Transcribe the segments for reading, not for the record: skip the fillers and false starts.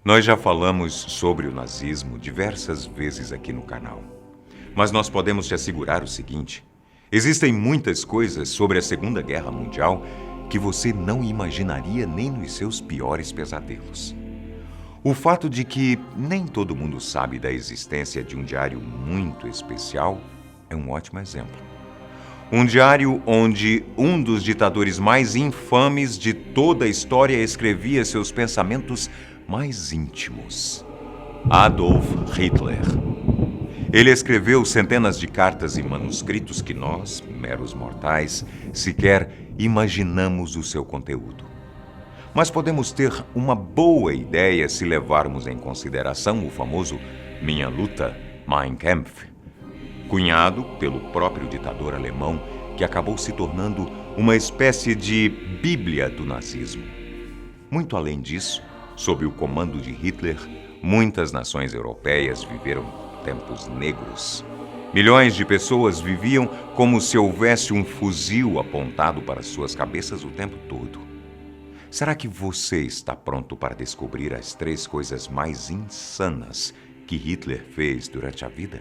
Nós já falamos sobre o nazismo diversas vezes aqui no canal. Mas nós podemos te assegurar o seguinte: existem muitas coisas sobre a Segunda Guerra Mundial que você não imaginaria nem nos seus piores pesadelos. O fato de que nem todo mundo sabe da existência de um diário muito especial é um ótimo exemplo. Um diário onde um dos ditadores mais infames de toda a história escrevia seus pensamentos mais íntimos. Adolf Hitler. Ele escreveu centenas de cartas e manuscritos que nós, meros mortais, sequer imaginamos o seu conteúdo. Mas podemos ter uma boa ideia se levarmos em consideração o famoso Minha Luta, Mein Kampf, cunhado pelo próprio ditador alemão, que acabou se tornando uma espécie de Bíblia do nazismo. Muito além disso, sob o comando de Hitler, muitas nações europeias viveram tempos negros. Milhões de pessoas viviam como se houvesse um fuzil apontado para suas cabeças o tempo todo. Será que você está pronto para descobrir as 3 coisas mais insanas que Hitler fez durante a vida?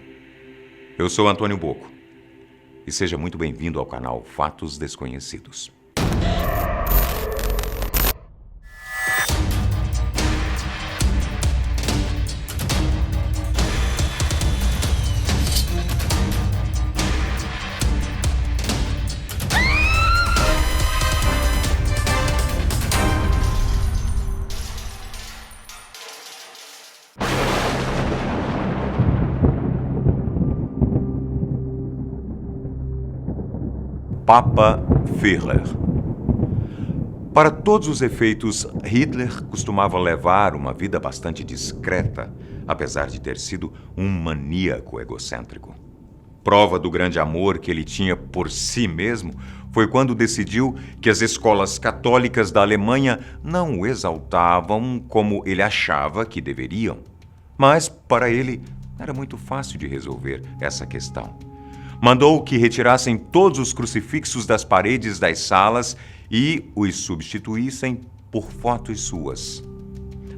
Eu sou Antônio Bocco e seja muito bem-vindo ao canal Fatos Desconhecidos. Papa Führer. Para todos os efeitos, Hitler costumava levar uma vida bastante discreta, apesar de ter sido um maníaco egocêntrico. Prova do grande amor que ele tinha por si mesmo foi quando decidiu que as escolas católicas da Alemanha não o exaltavam como ele achava que deveriam. Mas, para ele, era muito fácil de resolver essa questão. Mandou que retirassem todos os crucifixos das paredes das salas e os substituíssem por fotos suas.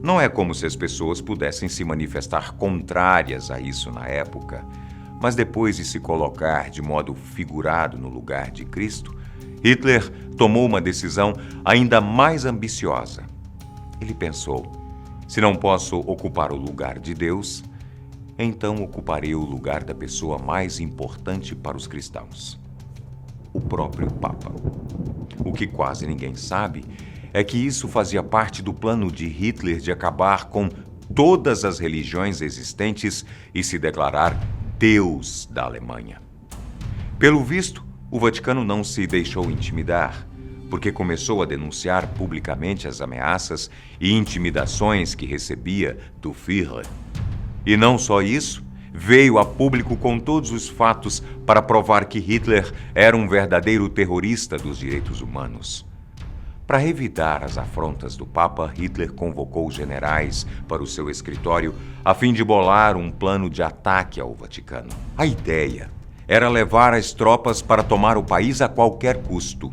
Não é como se as pessoas pudessem se manifestar contrárias a isso na época, mas depois de se colocar de modo figurado no lugar de Cristo, Hitler tomou uma decisão ainda mais ambiciosa. Ele pensou: se não posso ocupar o lugar de Deus, então ocuparei o lugar da pessoa mais importante para os cristãos, o próprio Papa. O que quase ninguém sabe é que isso fazia parte do plano de Hitler de acabar com todas as religiões existentes e se declarar Deus da Alemanha. Pelo visto, o Vaticano não se deixou intimidar, porque começou a denunciar publicamente as ameaças e intimidações que recebia do Führer. E não só isso, veio a público com todos os fatos para provar que Hitler era um verdadeiro terrorista dos direitos humanos. Para revidar as afrontas do Papa, Hitler convocou generais para o seu escritório a fim de bolar um plano de ataque ao Vaticano. A ideia era levar as tropas para tomar o país a qualquer custo,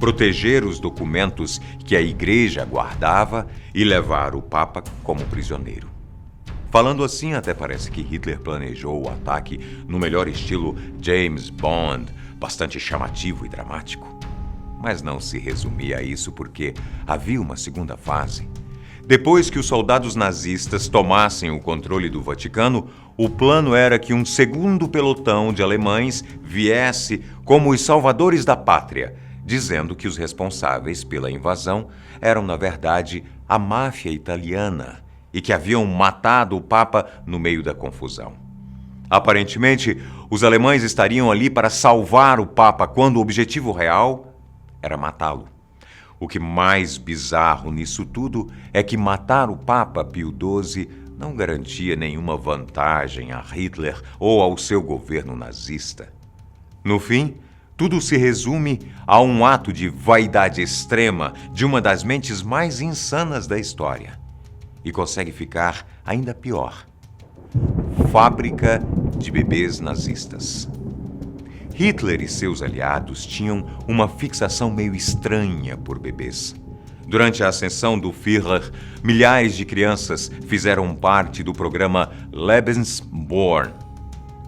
proteger os documentos que a Igreja guardava e levar o Papa como prisioneiro. Falando assim, até parece que Hitler planejou o ataque no melhor estilo James Bond, bastante chamativo e dramático. Mas não se resumia a isso, porque havia uma segunda fase. Depois que os soldados nazistas tomassem o controle do Vaticano, o plano era que um segundo pelotão de alemães viesse como os salvadores da pátria, dizendo que os responsáveis pela invasão eram, na verdade, a máfia italiana, e que haviam matado o Papa no meio da confusão. Aparentemente, os alemães estariam ali para salvar o Papa, quando o objetivo real era matá-lo. O que mais bizarro nisso tudo é que matar o Papa Pio XII não garantia nenhuma vantagem a Hitler ou ao seu governo nazista. No fim, tudo se resume a um ato de vaidade extrema de uma das mentes mais insanas da história. E consegue ficar ainda pior: fábrica de bebês nazistas. Hitler e seus aliados tinham uma fixação meio estranha por bebês. Durante a ascensão do Führer, milhares de crianças fizeram parte do programa Lebensborn,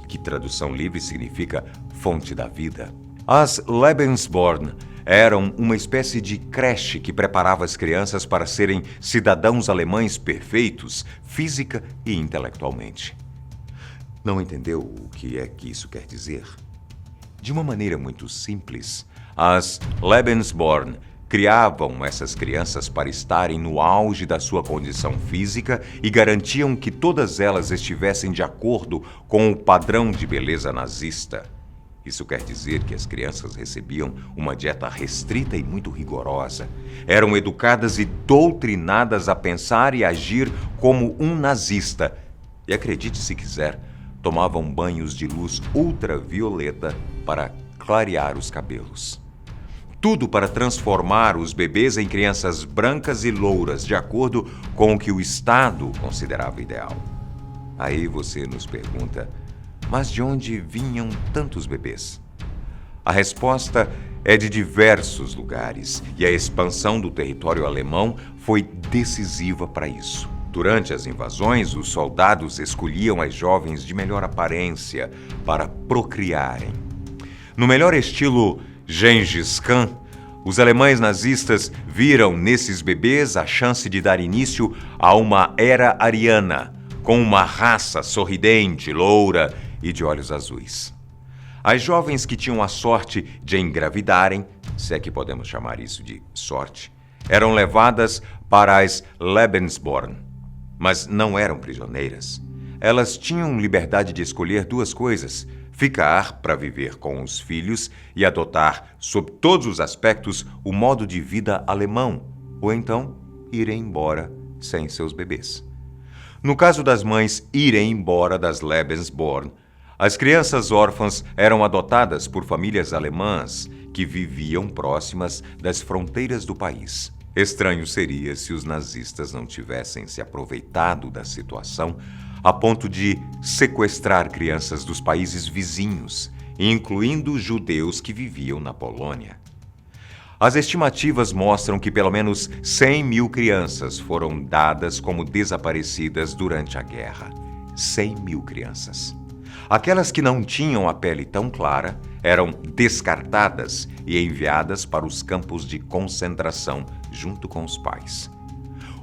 que tradução livre significa fonte da vida. As Lebensborn eram uma espécie de creche que preparava as crianças para serem cidadãos alemães perfeitos, física e intelectualmente. Não entendeu o que é que isso quer dizer? De uma maneira muito simples, as Lebensborn criavam essas crianças para estarem no auge da sua condição física e garantiam que todas elas estivessem de acordo com o padrão de beleza nazista. Isso quer dizer que as crianças recebiam uma dieta restrita e muito rigorosa. Eram educadas e doutrinadas a pensar e agir como um nazista. E acredite se quiser, tomavam banhos de luz ultravioleta para clarear os cabelos. Tudo para transformar os bebês em crianças brancas e louras, de acordo com o que o Estado considerava ideal. Aí você nos pergunta, mas de onde vinham tantos bebês? A resposta é de diversos lugares, e a expansão do território alemão foi decisiva para isso. Durante as invasões, os soldados escolhiam as jovens de melhor aparência para procriarem. No melhor estilo Gengis Khan, os alemães nazistas viram nesses bebês a chance de dar início a uma era ariana, com uma raça sorridente, loura e de olhos azuis. As jovens que tinham a sorte de engravidarem, se é que podemos chamar isso de sorte, eram levadas para as Lebensborn, mas não eram prisioneiras. Elas tinham liberdade de escolher duas coisas: ficar para viver com os filhos e adotar, sob todos os aspectos, o modo de vida alemão, ou então irem embora sem seus bebês. No caso das mães irem embora das Lebensborn, as crianças órfãs eram adotadas por famílias alemãs que viviam próximas das fronteiras do país. Estranho seria se os nazistas não tivessem se aproveitado da situação a ponto de sequestrar crianças dos países vizinhos, incluindo judeus que viviam na Polônia. As estimativas mostram que pelo menos 100 mil crianças foram dadas como desaparecidas durante a guerra. 100 mil crianças. Aquelas que não tinham a pele tão clara eram descartadas e enviadas para os campos de concentração junto com os pais.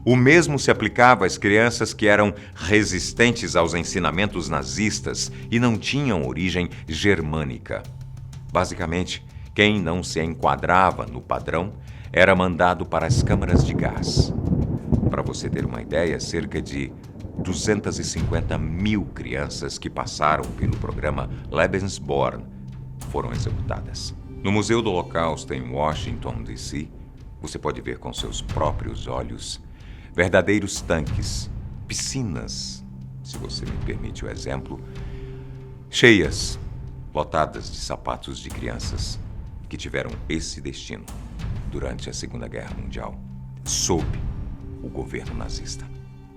O mesmo se aplicava às crianças que eram resistentes aos ensinamentos nazistas e não tinham origem germânica. Basicamente, quem não se enquadrava no padrão era mandado para as câmaras de gás. Para você ter uma ideia, cerca de 250 mil crianças que passaram pelo programa Lebensborn foram executadas. No Museu do Holocausto, em Washington, D.C., você pode ver com seus próprios olhos verdadeiros tanques, piscinas, se você me permite o exemplo, cheias, lotadas de sapatos de crianças que tiveram esse destino durante a Segunda Guerra Mundial, sob o governo nazista.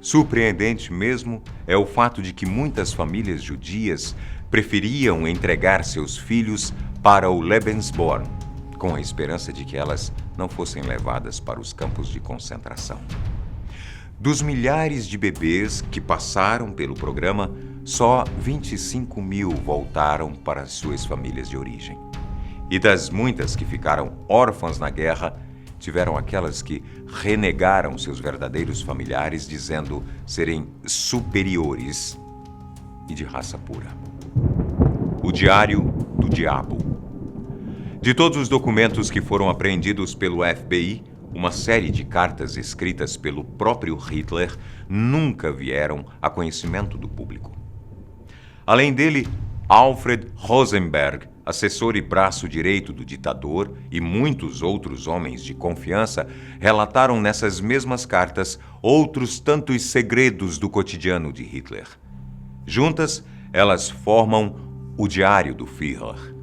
Surpreendente mesmo é o fato de que muitas famílias judias preferiam entregar seus filhos para o Lebensborn, com a esperança de que elas não fossem levadas para os campos de concentração. Dos milhares de bebês que passaram pelo programa, só 25 mil voltaram para suas famílias de origem. E das muitas que ficaram órfãs na guerra, tiveram aquelas que renegaram seus verdadeiros familiares, dizendo serem superiores e de raça pura. O Diário do Diabo. De todos os documentos que foram apreendidos pelo FBI, uma série de cartas escritas pelo próprio Hitler nunca vieram a conhecimento do público. Além dele, Alfred Rosenberg, assessor e braço direito do ditador, e muitos outros homens de confiança relataram nessas mesmas cartas outros tantos segredos do cotidiano de Hitler. Juntas, elas formam o Diário do Führer.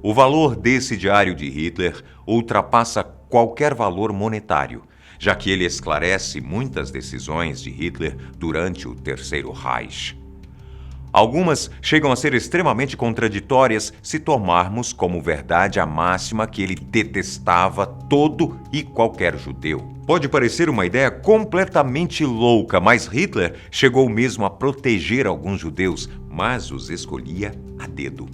O valor desse diário de Hitler ultrapassa qualquer valor monetário, já que ele esclarece muitas decisões de Hitler durante o Terceiro Reich. Algumas chegam a ser extremamente contraditórias se tomarmos como verdade a máxima que ele detestava todo e qualquer judeu. Pode parecer uma ideia completamente louca, mas Hitler chegou mesmo a proteger alguns judeus, mas os escolhia a dedo.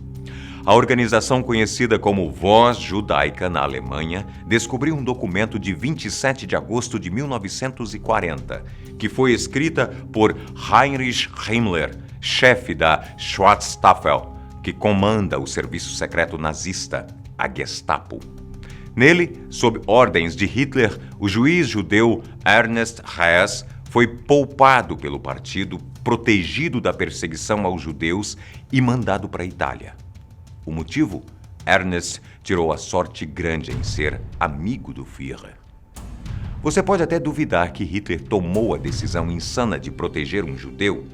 A organização conhecida como Voz Judaica na Alemanha descobriu um documento de 27 de agosto de 1940, que foi escrita por Heinrich Himmler, chefe da Schwarztafel, que comanda o serviço secreto nazista, a Gestapo. Nele, sob ordens de Hitler, o juiz judeu Ernest Haas foi poupado pelo partido, protegido da perseguição aos judeus e mandado para a Itália. O motivo? Ernest tirou a sorte grande em ser amigo do Führer. Você pode até duvidar que Hitler tomou a decisão insana de proteger um judeu,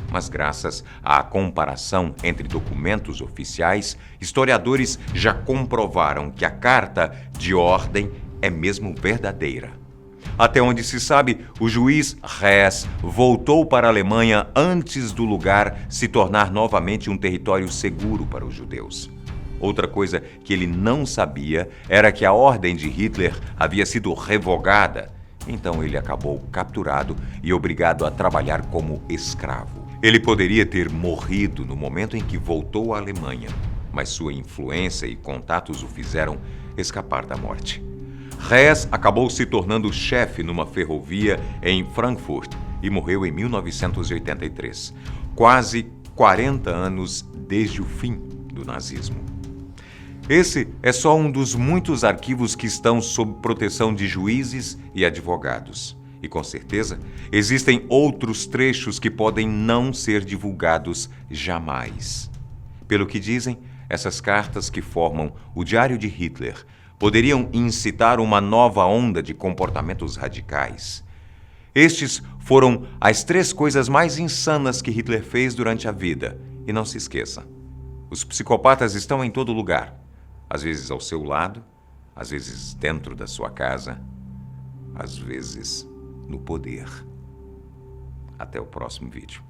mas graças à comparação entre documentos oficiais, historiadores já comprovaram que a carta de ordem é mesmo verdadeira. Até onde se sabe, o juiz Hess voltou para a Alemanha antes do lugar se tornar novamente um território seguro para os judeus. Outra coisa que ele não sabia era que a ordem de Hitler havia sido revogada, então ele acabou capturado e obrigado a trabalhar como escravo. Ele poderia ter morrido no momento em que voltou à Alemanha, mas sua influência e contatos o fizeram escapar da morte. Hess acabou se tornando chefe numa ferrovia em Frankfurt e morreu em 1983, quase 40 anos desde o fim do nazismo. Esse é só um dos muitos arquivos que estão sob proteção de juízes e advogados. E com certeza, existem outros trechos que podem não ser divulgados jamais. Pelo que dizem, essas cartas que formam o Diário de Hitler poderiam incitar uma nova onda de comportamentos radicais. Estes foram as 3 coisas mais insanas que Hitler fez durante a vida. E não se esqueça, os psicopatas estão em todo lugar. Às vezes ao seu lado, às vezes dentro da sua casa, às vezes no poder. Até o próximo vídeo.